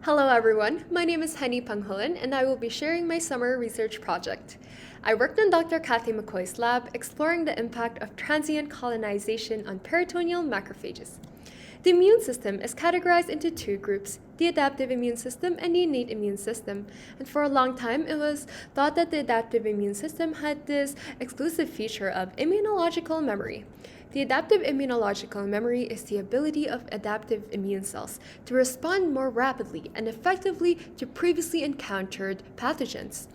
Hello everyone, my name is Heny Panghulan and I will be sharing my summer research project. I worked in Dr. Kathy McCoy's lab exploring the impact of transient colonization on peritoneal macrophages. The immune system is categorized into two groups, the adaptive immune system and the innate immune system. And for a long time, it was thought that the adaptive immune system had this exclusive feature of immunological memory. The adaptive immunological memory is the ability of adaptive immune cells to respond more rapidly and effectively to previously encountered pathogens,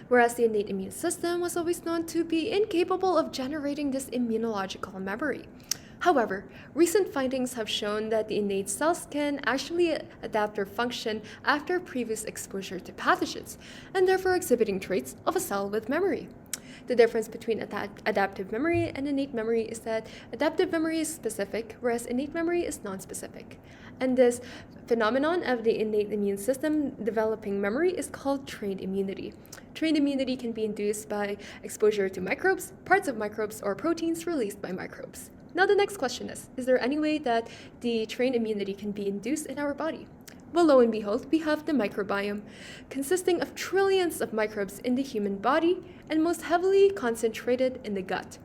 whereas the innate immune system was always known to be incapable of generating this immunological memory. However, recent findings have shown that the innate cells can actually adapt their function after previous exposure to pathogens, and therefore exhibiting traits of a cell with memory. The difference between adaptive memory and innate memory is that adaptive memory is specific, whereas innate memory is non-specific. And this phenomenon of the innate immune system developing memory is called trained immunity. Trained immunity can be induced by exposure to microbes, parts of microbes, or proteins released by microbes. Now the next question is there any way that the trained immunity can be induced in our body? Well, lo and behold, we have the microbiome, consisting of trillions of microbes in the human body and most heavily concentrated in the gut.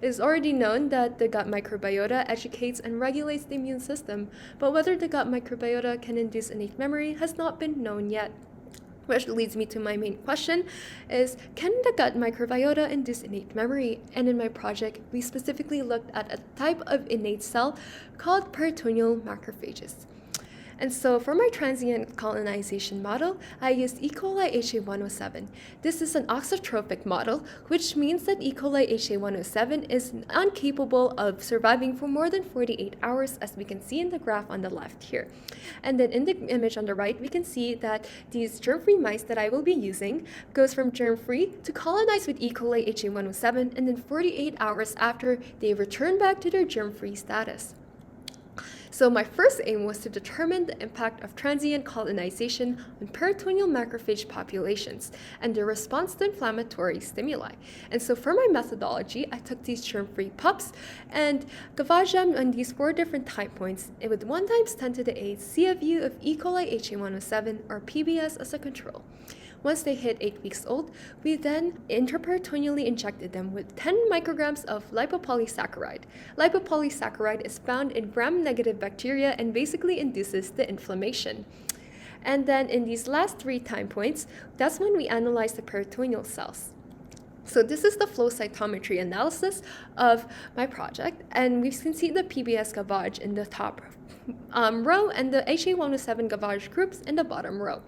It is already known that the gut microbiota educates and regulates the immune system, but whether the gut microbiota can induce innate memory has not been known yet. Which leads me to my main question is, can the gut microbiota induce innate memory? And in my project, we specifically looked at a type of innate cell called peritoneal macrophages. And so for my transient colonization model, I used E. coli HA107. This is an auxotrophic model, which means that E. coli HA107 is incapable of surviving for more than 48 hours, as we can see in the graph on the left here. And then in the image on the right, we can see that these germ-free mice that I will be using goes from germ-free to colonize with E. coli HA107, and then 48 hours after, they return back to their germ-free status. So my first aim was to determine the impact of transient colonization on peritoneal macrophage populations and their response to inflammatory stimuli. And so for my methodology, I took these germ-free pups and gavaged them on these 4 different time points with 1 × 10⁸ CFU of E. coli HA107 or PBS as a control. Once they hit 8 weeks old, we then intraperitoneally injected them with 10 micrograms of lipopolysaccharide. Lipopolysaccharide is found in gram-negative bacteria and basically induces the inflammation. And then in these last 3 time points, that's when we analyze the peritoneal cells. So this is the flow cytometry analysis of my project, and we can see the PBS gavage in the top row and the HA107 gavage groups in the bottom row.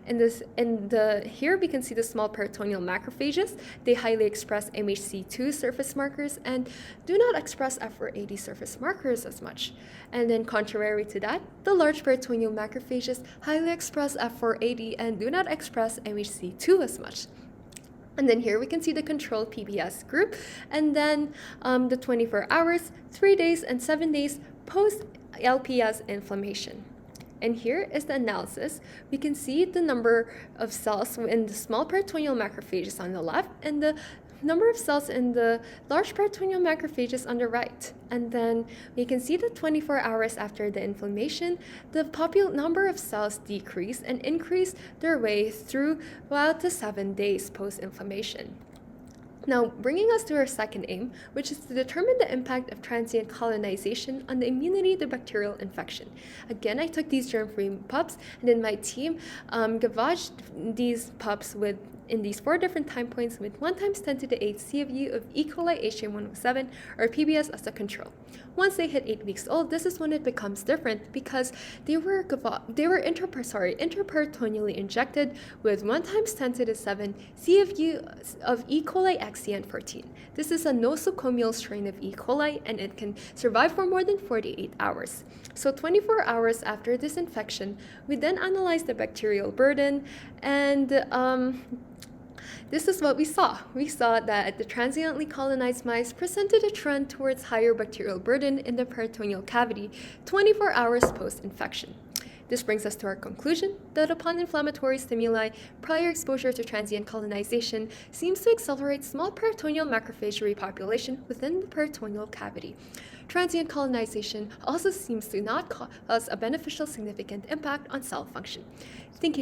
Here we can see the small peritoneal macrophages. They highly express MHC2 surface markers and do not express F480 surface markers as much. And then contrary to that, the large peritoneal macrophages highly express F480 and do not express MHC2 as much. And then here we can see the control PBS group, and then the 24 hours, 3 days, and 7 days post LPS inflammation. And here is the analysis. We can see the number of cells in the small peritoneal macrophages on the left and the number of cells in the large peritoneal macrophages on the right. And then we can see that 24 hours after the inflammation, the number of cells decrease and increase their way through about the 7 days post-inflammation. Now, bringing us to our second aim, which is to determine the impact of transient colonization on the immunity to bacterial infection. Again, I took these germ-free pups, and then my team gavaged these pups in these 4 different time points with 1 × 10⁸ CFU of E. coli HA107 or PBS as a control. Once they hit 8 weeks old, this is when it becomes different because they were intraperitoneally injected with 1 × 10⁷ CFU of E. coli XCN14. This is a nosocomial strain of E. coli, and it can survive for more than 48 hours. So 24 hours after this infection, we then analyzed the bacterial burden, and this is what we saw. We saw that the transiently colonized mice presented a trend towards higher bacterial burden in the peritoneal cavity 24 hours post-infection. This brings us to our conclusion that upon inflammatory stimuli, prior exposure to transient colonization seems to accelerate small peritoneal macrophage repopulation within the peritoneal cavity. Transient colonization also seems to not cause a beneficial significant impact on cell function. Thank you